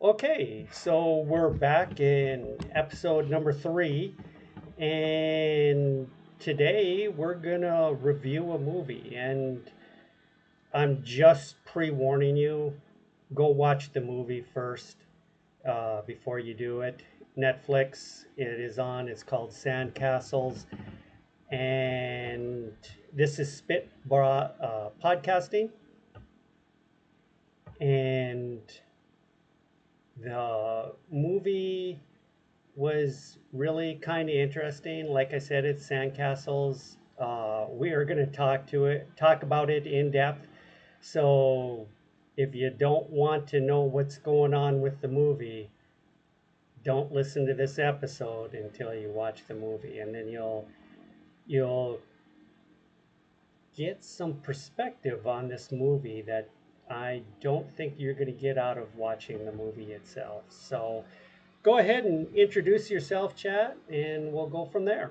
Okay, so we're back in episode number 3, and today we're gonna review a movie. And I'm just pre warning you, go watch the movie first before you do it. Netflix, it is on, it's called Sandcastles, and this is Podcasting, and the movie was really kind of interesting. Like I said, it's Sandcastles. We are going to talk about it in depth. So if you don't want to know what's going on with the movie, don't listen to this episode until you watch the movie, and then you'll get some perspective on this movie that I don't think you're going to get out of watching the movie itself. So go ahead and introduce yourself, chat, and we'll go from there.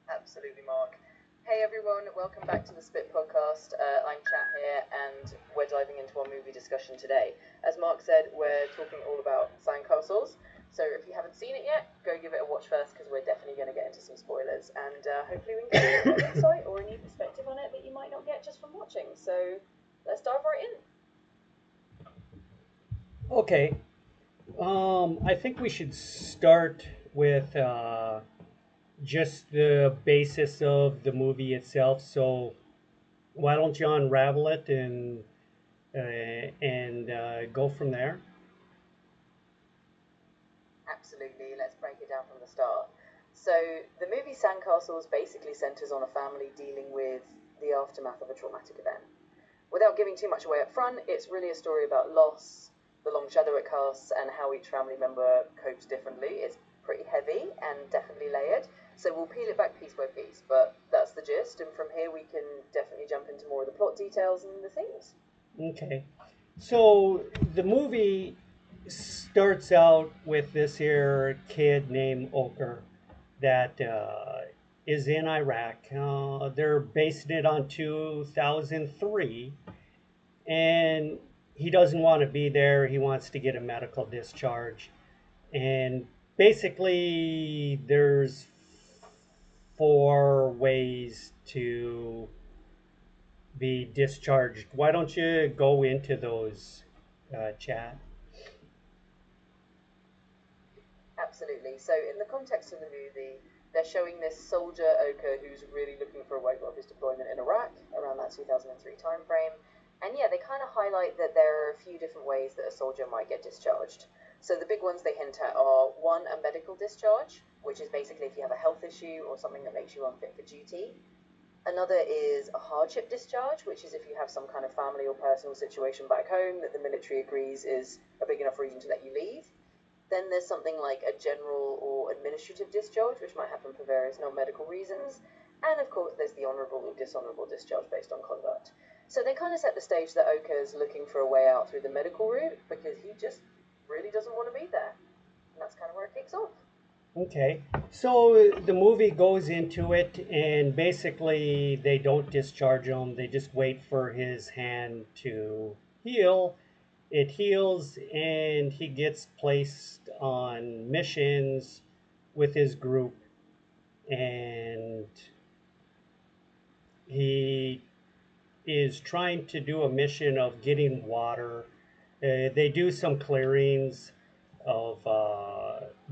Absolutely, Mark. Hey everyone, welcome back to the Spit Podcast. I'm Chat here, and we're diving into our movie discussion today. As Mark said, we're talking all about Sandcastles. So if you haven't seen it yet, go give it a watch first because we're definitely going to get into some spoilers, and hopefully we can give you a bit of insight or a new perspective on it that you might not get just from watching. So let's dive right in. Okay. I think we should start with just the basis of the movie itself. So why don't you unravel it and go from there? Absolutely, let's break it down from the start. So, the movie Sandcastles basically centers on a family dealing with the aftermath of a traumatic event. Without giving too much away up front, it's really a story about loss, the long shadow it casts, and how each family member copes differently. It's pretty heavy and definitely layered, so we'll peel it back piece by piece, but that's the gist, and from here we can definitely jump into more of the plot details and the themes. Okay. So the movie starts out with this here kid named Oker that is in Iraq. They're basing it on 2003, and he doesn't want to be there. He wants to get a medical discharge. And basically, there's four ways to be discharged. Why don't you go into those, Chad? Absolutely. So, in the context of the movie, they're showing this soldier Oka who's really looking for a way of his deployment in Iraq around that 2003 timeframe. And yeah, they kind of highlight that there are a few different ways that a soldier might get discharged. So, the big ones they hint at are one, a medical discharge, which is basically if you have a health issue or something that makes you unfit for duty. Another is a hardship discharge, which is if you have some kind of family or personal situation back home that the military agrees is a big enough reason to let you leave. Then there's something like a general or administrative discharge, which might happen for various non medical reasons. And of course, there's the honourable or dishonourable discharge based on conduct. So they kind of set the stage that Oka's looking for a way out through the medical route because he just really doesn't want to be there. And that's kind of where it kicks off. Okay. So the movie goes into it, and basically, they don't discharge him. They just wait for his hand to heal. It heals, and he gets placed on missions with his group, and he is trying to do a mission of getting water. They do some clearings of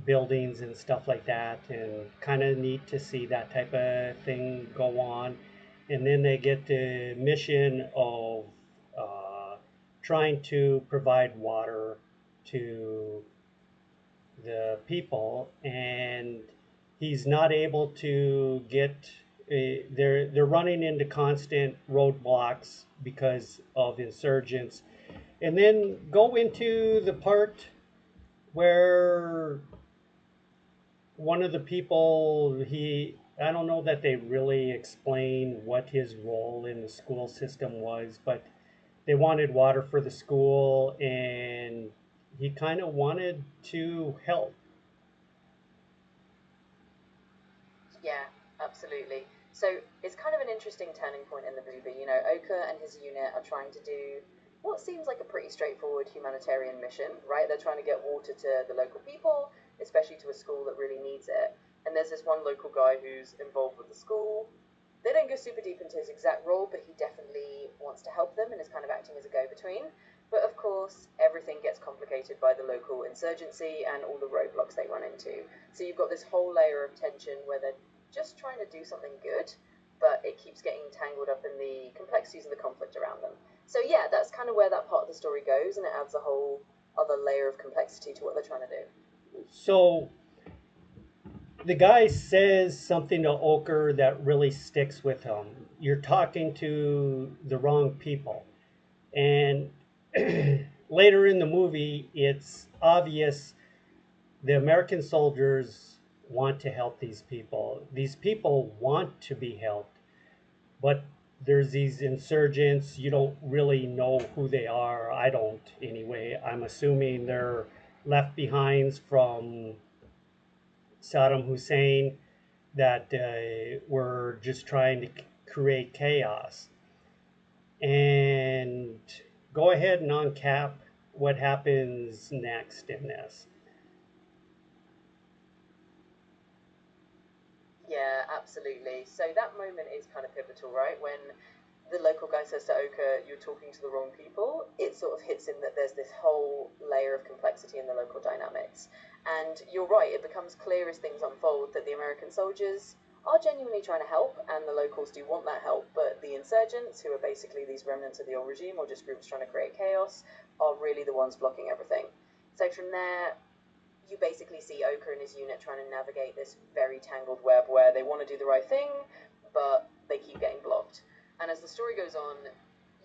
buildings and stuff like that, and kind of neat to see that type of thing go on. And then they get the mission of uh, trying to provide water to the people, and he's not able to get. They're running into constant roadblocks because of insurgents, and then go into the part where one of the people, he, I don't know that they really explain what his role in the school system was, but they wanted water for the school, and he kind of wanted to help. Yeah, absolutely. So it's kind of an interesting turning point in the movie. You know, Oka and his unit are trying to do what seems like a pretty straightforward humanitarian mission, right? They're trying to get water to the local people, especially to a school that really needs it. And there's this one local guy who's involved with the school. They don't go super deep into his exact role, but he definitely wants to help them and is kind of acting as a go between. But of course, everything gets complicated by the local insurgency and all the roadblocks they run into. So you've got this whole layer of tension where they're just trying to do something good, but it keeps getting tangled up in the complexities of the conflict around them. So yeah, that's kind of where that part of the story goes, and it adds a whole other layer of complexity to what they're trying to do. So the guy says something to Oker that really sticks with him. You're talking to the wrong people. And later in the movie, it's obvious the American soldiers want to help these people. These people want to be helped, but there's these insurgents. You don't really know who they are. I don't, anyway. I'm assuming they're left behinds from Saddam Hussein that were just trying to create chaos. And go ahead and uncap what happens next in this. Yeah, absolutely. So that moment is kind of pivotal, right? When the local guy says to Oka, "You're talking to the wrong people," it sort of hits him that there's this whole layer of complexity in the local dynamics. And you're right, it becomes clear as things unfold that the American soldiers are genuinely trying to help, and the locals do want that help, but the insurgents, who are basically these remnants of the old regime or just groups trying to create chaos, are really the ones blocking everything. So from there, you basically see Oka and his unit trying to navigate this very tangled web where they want to do the right thing, but they keep getting blocked. And as the story goes on,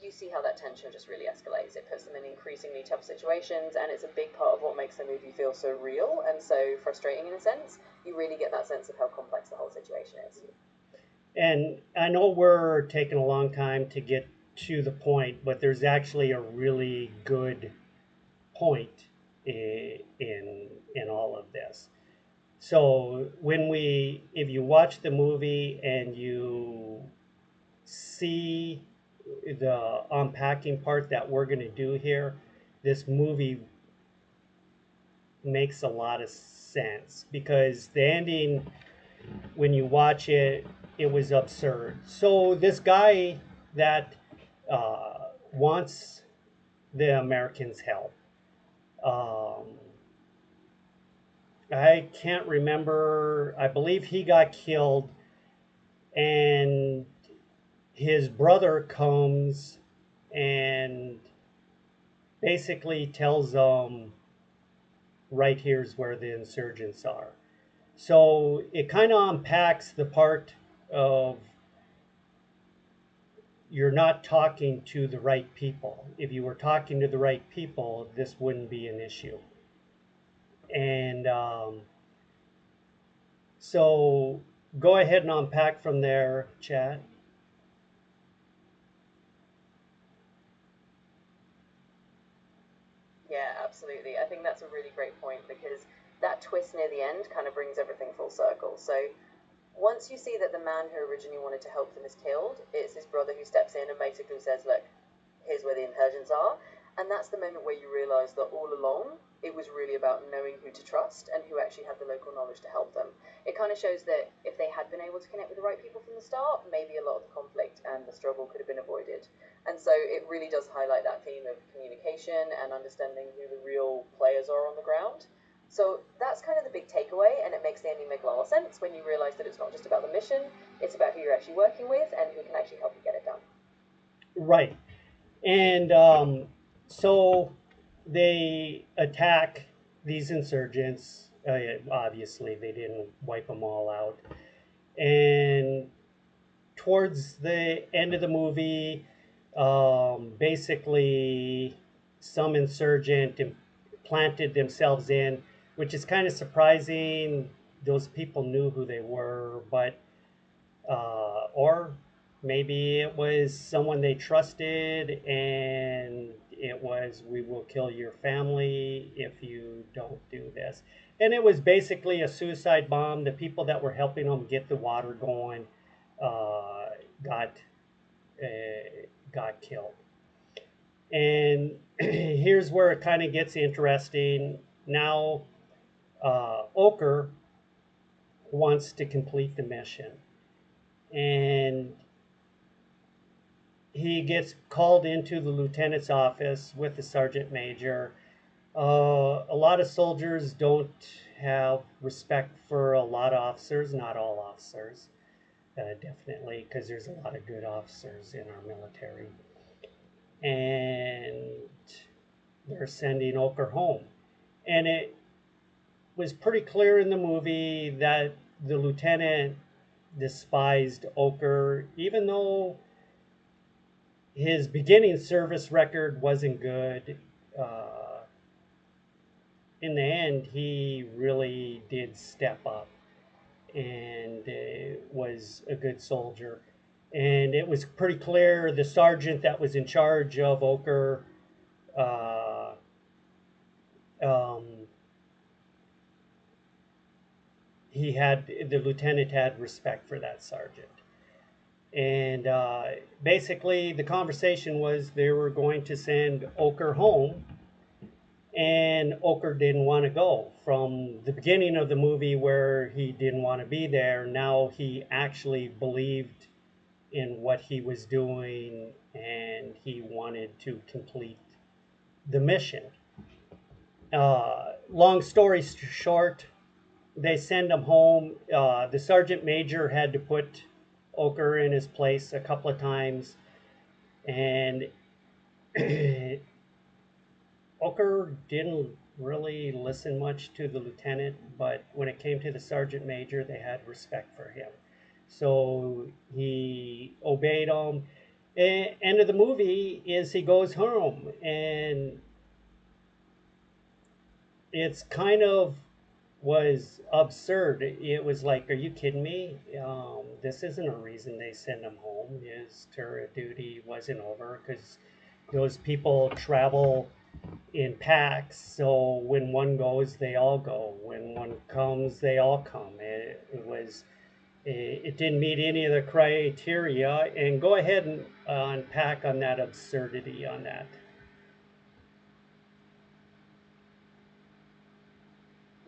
you see how that tension just really escalates. It puts them in increasingly tough situations, and it's a big part of what makes the movie feel so real and so frustrating in a sense. You really get that sense of how complex the whole situation is. And I know we're taking a long time to get to the point, but there's actually a really good point in all of this. So if you watch the movie and you see the unpacking part that we're going to do here, this movie makes a lot of sense because the ending, when you watch it, it was absurd. So this guy that wants the Americans' help, um, I can't remember. I believe he got killed, and his brother comes and basically tells them, right here's where the insurgents are. So it kind of unpacks the part of you're not talking to the right people. If you were talking to the right people, this wouldn't be an issue. And so go ahead and unpack from there, Chad. Yeah, absolutely. I think that's a really great point because that twist near the end kind of brings everything full circle. So once you see that the man who originally wanted to help them is killed, it's his brother who steps in and basically says, "Look, here's where the insurgents are." And that's the moment where you realise that all along it was really about knowing who to trust and who actually had the local knowledge to help them. It kind of shows that if they had been able to connect with the right people from the start, maybe a lot of the conflict and the struggle could have been avoided. And so it really does highlight that theme of communication and understanding who the real players are on the ground. So that's kind of the big takeaway, and it makes the ending make a lot of sense when you realise that it's not just about the mission, it's about who you're actually working with and who can actually help you get it done. Right. And so they attack these insurgents. Obviously, they didn't wipe them all out. And towards the end of the movie, basically, some insurgent planted themselves in, which is kind of surprising. Those people knew who they were, but or maybe it was someone they trusted and it was, we will kill your family if you don't do this. And it was basically a suicide bomb. The people that were helping them get the water going uh, got got killed. And here's where it kind of gets interesting. Now, Oker wants to complete the mission, and he gets called into the lieutenant's office with the sergeant major. A lot of soldiers don't have respect for a lot of officers, not all officers, definitely, because there's a lot of good officers in our military. And they're sending Oker home. And it was pretty clear in the movie that the lieutenant despised Oker, even though his beginning service record wasn't good. Uh, in the end, he really did step up and was a good soldier. And it was pretty clear the sergeant that was in charge of Oker, uh, um, the lieutenant had respect for that sergeant. And basically, the conversation was they were going to send Oker home, and Oker didn't want to go. From the beginning of the movie, where he didn't want to be there, now he actually believed in what he was doing and he wanted to complete the mission. Long story short, they send him home. The sergeant major had to put Oker in his place a couple of times, and Oker didn't really listen much to the lieutenant, but when it came to the sergeant major, they had respect for him. So he obeyed him. End of the movie is he goes home, and it's kind of was absurd. It was like, are you kidding me? This isn't a reason they send him home. His tour duty wasn't over because those people travel in packs. So when one goes, they all go. When one comes, they all come. It didn't meet any of the criteria. And go ahead and unpack on that absurdity on that.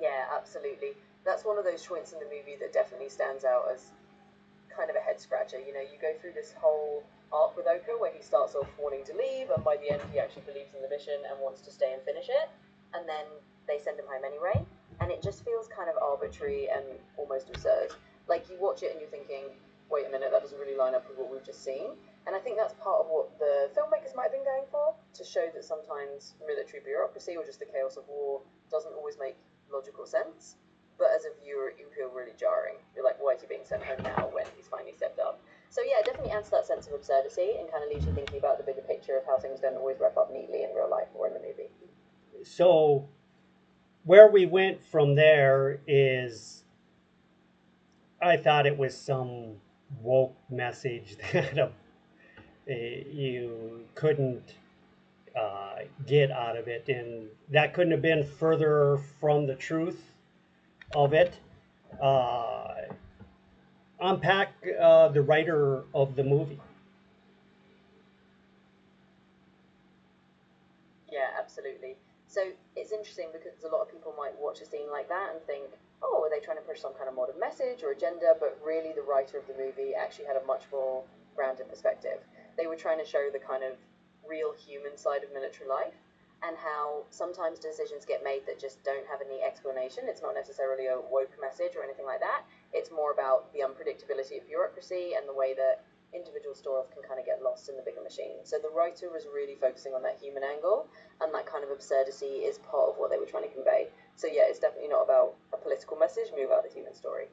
Yeah, absolutely. That's one of those joints in the movie that definitely stands out as kind of a head scratcher. You know, you go through this whole arc with Oka where he starts off wanting to leave, and by the end, he actually believes in the mission and wants to stay and finish it. And then they send him home anyway, and it just feels kind of arbitrary and almost absurd. Like, you watch it and you're thinking, wait a minute, that doesn't really line up with what we've just seen. And I think that's part of what the filmmakers might have been going for, to show that sometimes military bureaucracy or just the chaos of war doesn't always make logical sense. But as a viewer, you feel really jarring. You're like, why is he being sent home now when he's finally stepped up? So yeah, it definitely adds to that sense of absurdity and kind of leaves you thinking about the bigger picture of how things don't always wrap up neatly in real life or in the movie. So where we went from there is I thought it was some woke message that you couldn't get out of it, and that couldn't have been further from the truth of it. Uh, Unpack the writer of the movie. Yeah, absolutely. So it's interesting because a lot of people might watch a scene like that and think, oh, are they trying to push some kind of modern message or agenda? But really, the writer of the movie actually had a much more grounded perspective. They were trying to show the kind of real human side of military life and how sometimes decisions get made that just don't have any explanation. It's not necessarily a woke message or anything like that. It's more about the unpredictability of bureaucracy and the way that individual stories can kind of get lost in the bigger machine. So the writer was really focusing on that human angle, and that kind of absurdity is part of what they were trying to convey. So yeah, it's definitely not about a political message, more about the human story.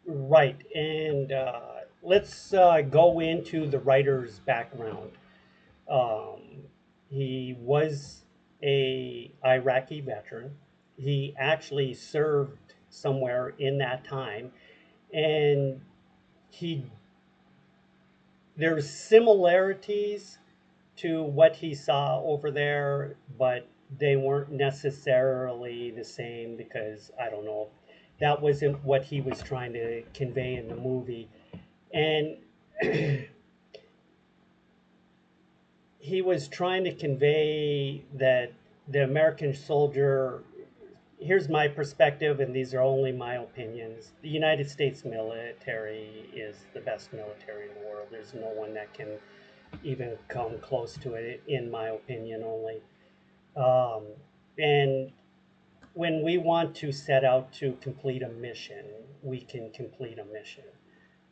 Right, and let's go into the writer's background. Um, he was a Iraqi veteran. He actually served somewhere in that time, and he there's similarities to what he saw over there, but they weren't necessarily the same because I don't know. That wasn't what he was trying to convey in the movie. And he was trying to convey that the American soldier, here's my perspective, and these are only my opinions. The United States military is the best military in the world. There's no one that can even come close to it, in my opinion, only. Um, and when we want to set out to complete a mission, we can complete a mission.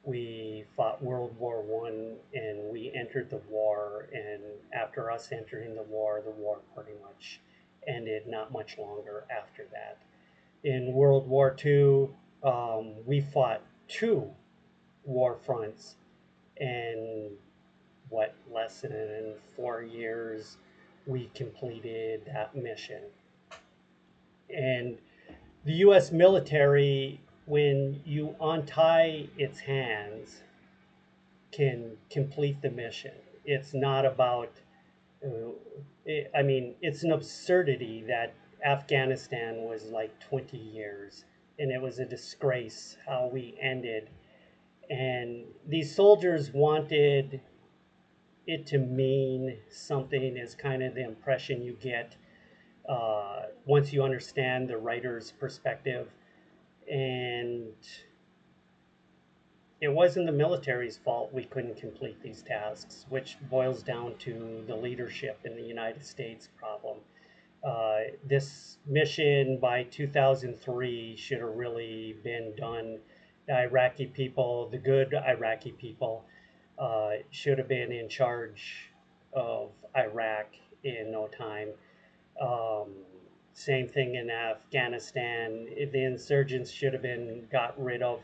We fought World War One and we entered the war, and after us entering the war pretty much ended not much longer after that. In World War Two, we fought two war fronts, and what, less than 4 years, we completed that mission. And the U.S. military, when you untie its hands, can complete the mission. It's not about, uh, I mean, it's an absurdity that Afghanistan was like 20 years and it was a disgrace how we ended. And these soldiers wanted it to mean something, is kind of the impression you get once you understand the writer's perspective. And it wasn't the military's fault we couldn't complete these tasks, which boils down to the leadership in the United States problem. This mission by 2003 should have really been done. The Iraqi people, the good Iraqi people, should have been in charge of Iraq in no time. Um, Same thing in Afghanistan. The insurgents should have been got rid of.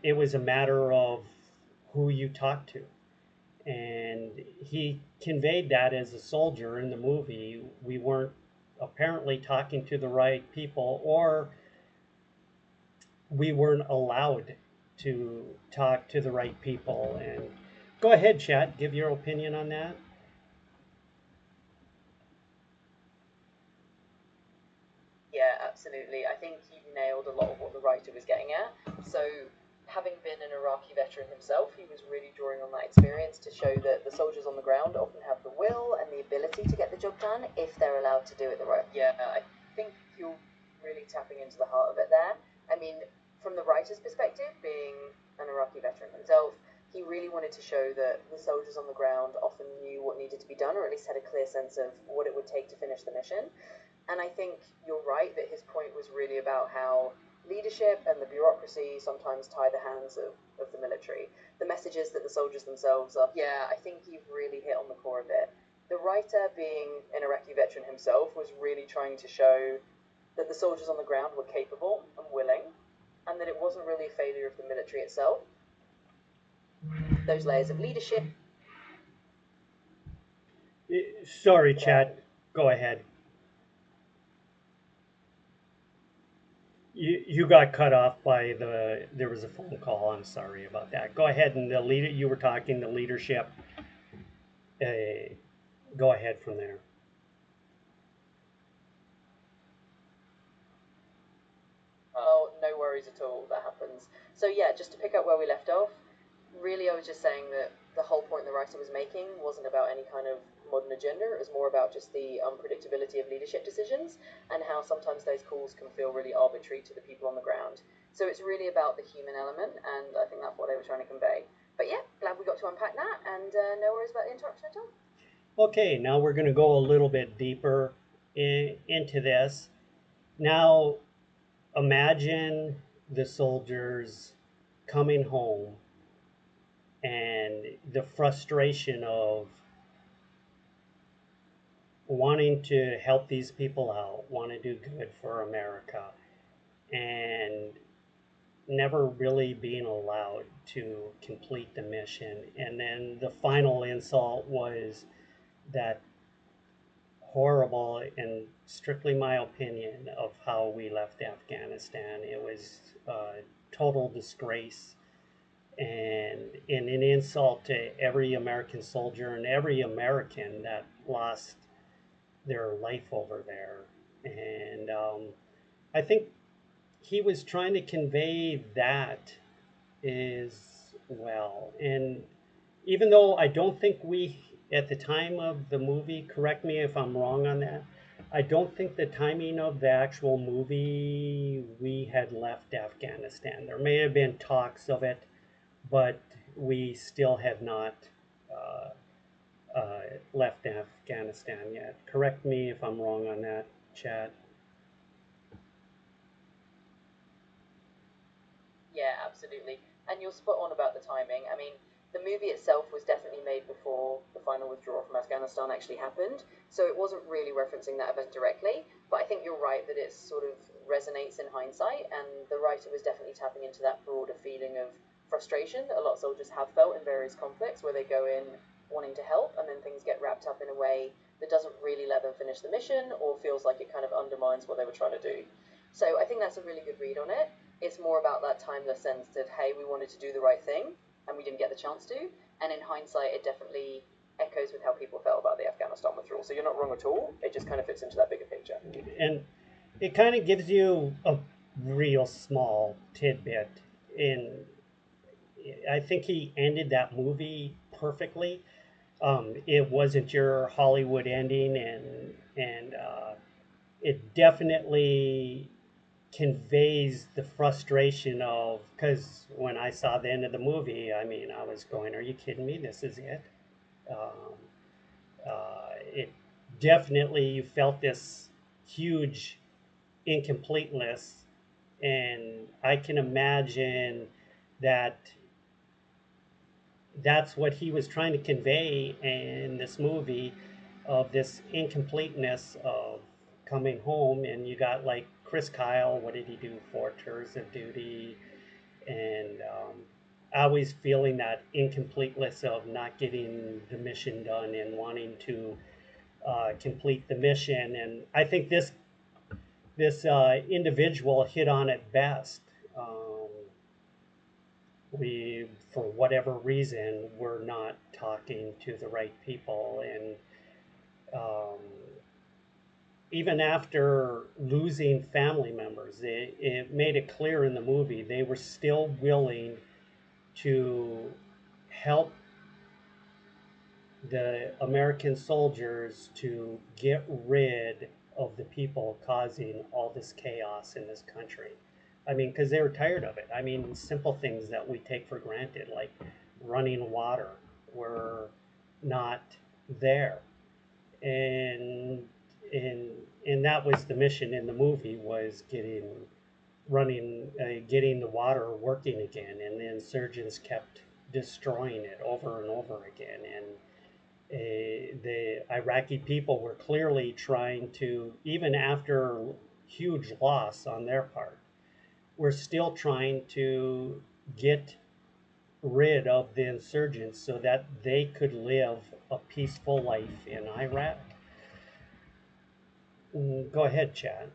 It was a matter of who you talk to. And he conveyed that as a soldier in the movie. We weren't apparently talking to the right people, or we weren't allowed to talk to the right people. And go ahead, Chad, give your opinion on that. Yeah, absolutely. I think he nailed a lot of what the writer was getting at. So, having been an Iraqi veteran himself, he was really drawing on that experience to show that the soldiers on the ground often have the will and the ability to get the job done if they're allowed to do it the right. Yeah, I think you're really tapping into the heart of it there. I mean, from the writer's perspective, being an Iraqi veteran himself, he really wanted to show that the soldiers on the ground often knew what needed to be done, or at least had a clear sense of what it would take to finish the mission. And I think you're right that his point was really about how leadership and the bureaucracy sometimes tie the hands of the military. The messages that the soldiers themselves are. Yeah, I think you've really hit on the core of it. The writer, being an Iraqi veteran himself, was really trying to show that the soldiers on the ground were capable and willing, and that it wasn't really a failure of the military itself. Those layers of leadership. Sorry, Chad, go ahead. You got cut off by there was a phone call. I'm sorry about that. Go ahead, and the leader, you were talking the leadership. Uh, Go ahead from there. Oh, no worries at all. That happens. So yeah, just to pick up where we left off, really I was just saying that the whole point the writer was making wasn't about any kind of modern agenda. It was more about just the unpredictability of leadership decisions and how sometimes those calls can feel really arbitrary to the people on the ground. So it's really about the human element, and I think that's what they were trying to convey. But yeah, glad we got to unpack that, and no worries about the interruption at all. Okay, now we're going to go a little bit deeper into this. Now, imagine the soldiers coming home and the frustration of wanting to help these people out, want to do good for America, and never really being allowed to complete the mission. And then the final insult was that horrible, and strictly my opinion, of how we left Afghanistan. It was a total disgrace and an insult to every American soldier and every American that lost their life over there. And I think he was trying to convey that as well. And even though I don't think we at the time of the movie, correct me if I'm wrong on that, I don't think the timing of the actual movie we had left Afghanistan. There may have been talks of it, but we still had not uh, left Afghanistan yet. Correct me if I'm wrong on that, Chad. Yeah, absolutely. And you're spot on about the timing. I mean, the movie itself was definitely made before the final withdrawal from Afghanistan actually happened, so it wasn't really referencing that event directly. But I think you're right that it sort of resonates in hindsight, and the writer was definitely tapping into that broader feeling of frustration that a lot of soldiers have felt in various conflicts where they go in wanting to help and then things get wrapped up in a way that doesn't really let them finish the mission or feels like it kind of undermines what they were trying to do. So I think that's a really good read on it. It's more about that timeless sense that, hey, we wanted to do the right thing and we didn't get the chance to. And in hindsight, it definitely echoes with how people felt about the Afghanistan withdrawal. So you're not wrong at all. It just kind of fits into that bigger picture. And it kind of gives you a real small tidbit in. I think he ended that movie perfectly. It wasn't your Hollywood ending, and it definitely conveys the frustration of, because when I saw the end of the movie, I mean, I was going, "Are you kidding me? This is it." Um, it definitely, you felt this huge incompleteness, and I can imagine that that's what he was trying to convey in this movie, of this incompleteness of coming home. And you got like Chris Kyle, what did he do? 4 tours of duty, and always feeling that incompleteness of not getting the mission done and wanting to complete the mission. And I think this individual hit on it best. Um, we, for whatever reason, were not talking to the right people, and um, even after losing family members, it made it clear in the movie they were still willing to help the American soldiers to get rid of the people causing all this chaos in this country. I mean, because they were tired of it. I mean, simple things that we take for granted, like running water, were not there. And and and that was the mission in the movie, was getting the water working again, and the insurgents kept destroying it over and over again. And the Iraqi people were clearly trying to, even after huge loss on their part, were still trying to get rid of the insurgents so that they could live a peaceful life in Iraq. Go ahead, Chad.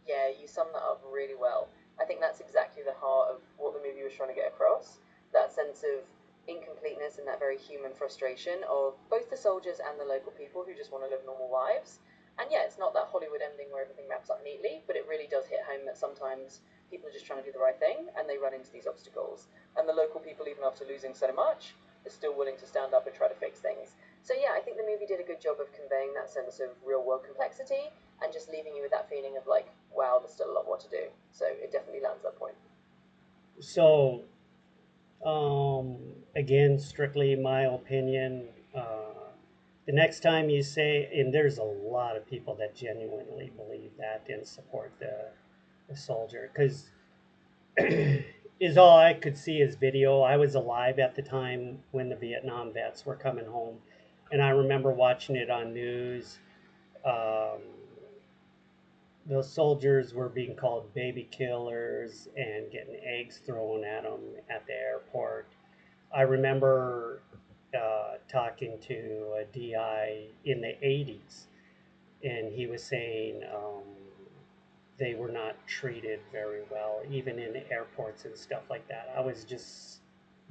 Yeah, you sum that up really well. I think that's exactly the heart of what the movie was trying to get across. That sense of incompleteness and that very human frustration of both the soldiers and the local people who just want to live normal lives. And yeah, it's not that Hollywood ending where everything wraps up neatly, but it really does hit home that sometimes people are just trying to do the right thing and they run into these obstacles. And the local people, even after losing so much, are still willing to stand up and try to fix things. So yeah, I think the movie did a good job of conveying that sense of real world complexity and just leaving you with that feeling of like, wow, there's still a lot more to do. So it definitely lands that point. So, again, strictly my opinion. The next time you say, and there's a lot of people that genuinely believe that and support the soldier, because is all I could see is video. I was alive at the time when the Vietnam vets were coming home, and I remember watching it on news. Um, the soldiers were being called baby killers and getting eggs thrown at them at the airport. I remember talking to a DI in the 80s, and he was saying they were not treated very well, even in airports and stuff like that. I was just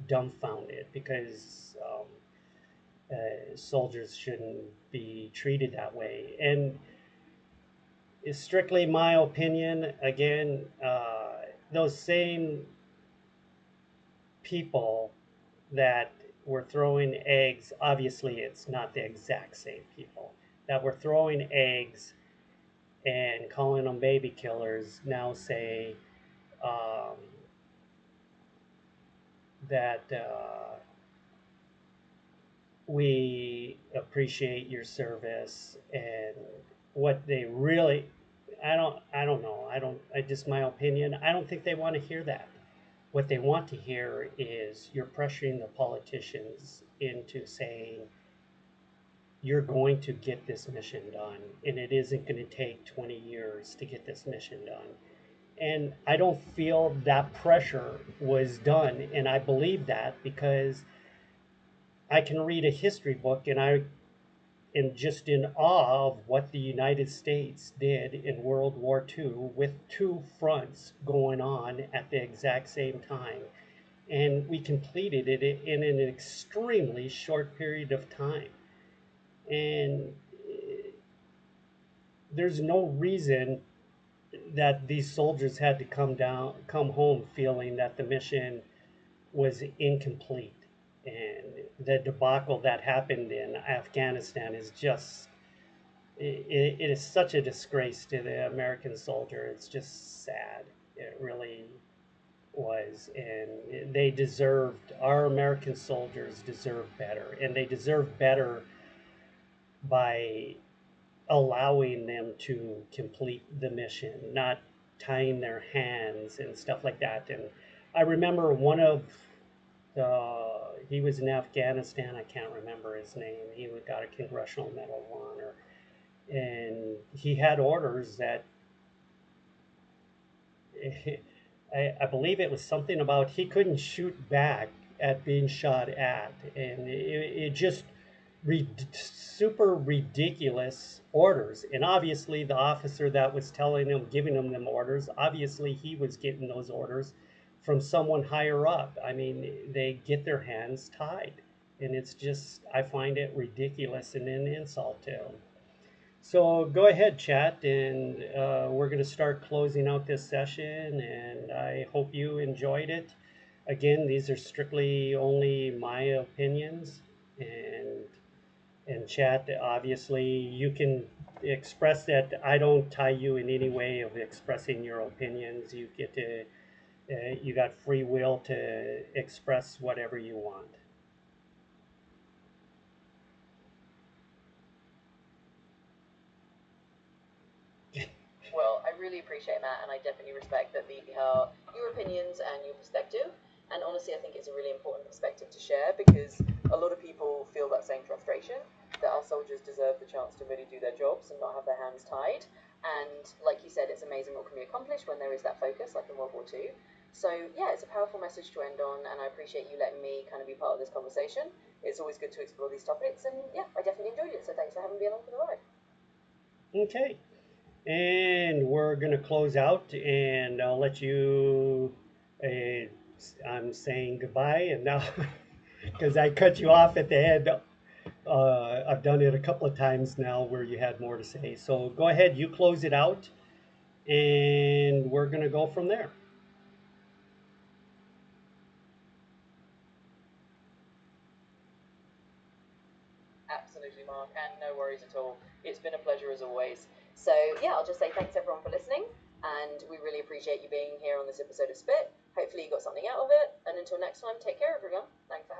dumbfounded, because soldiers shouldn't be treated that way. And it's strictly my opinion. Again, those same people that were throwing eggs, obviously it's not the exact same people that were throwing eggs and calling them baby killers, now say um, that we appreciate your service. And what they really, I don't know, I just, my opinion, I don't think they want to hear that. What they want to hear is you're pressuring the politicians into saying you're going to get this mission done, and it isn't going to take 20 years to get this mission done. And I don't feel that pressure was done, and I believe that because I can read a history book and I am just in awe of what the United States did in World War II with two fronts going on at the exact same time. And we completed it in an extremely short period of time. And there's no reason that these soldiers had to come home feeling that the mission was incomplete. And the debacle that happened in Afghanistan is just, it is such a disgrace to the American soldier. It's just sad. It really was. And they deserved, our American soldiers deserve better. And they deserve better by allowing them to complete the mission, not tying their hands and stuff like that. And I remember one of he was in Afghanistan. I can't remember his name. He got a Congressional Medal of Honor, and he had orders that I believe it was something about he couldn't shoot back at being shot at, and it just super ridiculous orders. And obviously, the officer that was telling him, giving him them orders, obviously he was getting those orders from someone higher up. I mean, they get their hands tied, and it's just, I find it ridiculous and an insult to them. So go ahead, chat, and we're going to start closing out this session, and I hope you enjoyed it. Again, these are strictly only my opinions, and chat, obviously, you can express that. I don't tie you in any way of expressing your opinions. You get to, you got free will to express whatever you want. Well, I really appreciate Matt, and I definitely respect that your opinions and your perspective. And honestly, I think it's a really important perspective to share because a lot of people feel that same frustration that our soldiers deserve the chance to really do their jobs and not have their hands tied. And like you said, it's amazing what can be accomplished when there is that focus, like in World War II. So yeah, it's a powerful message to end on, and I appreciate you letting me kind of be part of this conversation. It's always good to explore these topics, and yeah, I definitely enjoyed it. So thanks for having me along for the ride. Okay. And we're going to close out, and I'll let you. Uh, I'm saying goodbye, and now, because I cut you off at the end, I've done it a couple of times now where you had more to say. So go ahead, you close it out, and we're going to go from there. Absolutely, Mark, and no worries at all. It's been a pleasure as always. So, yeah, I'll just say thanks everyone for listening, and we really appreciate you being here on this episode of Spit. Hopefully, you got something out of it, and until next time, take care, everyone. Thanks.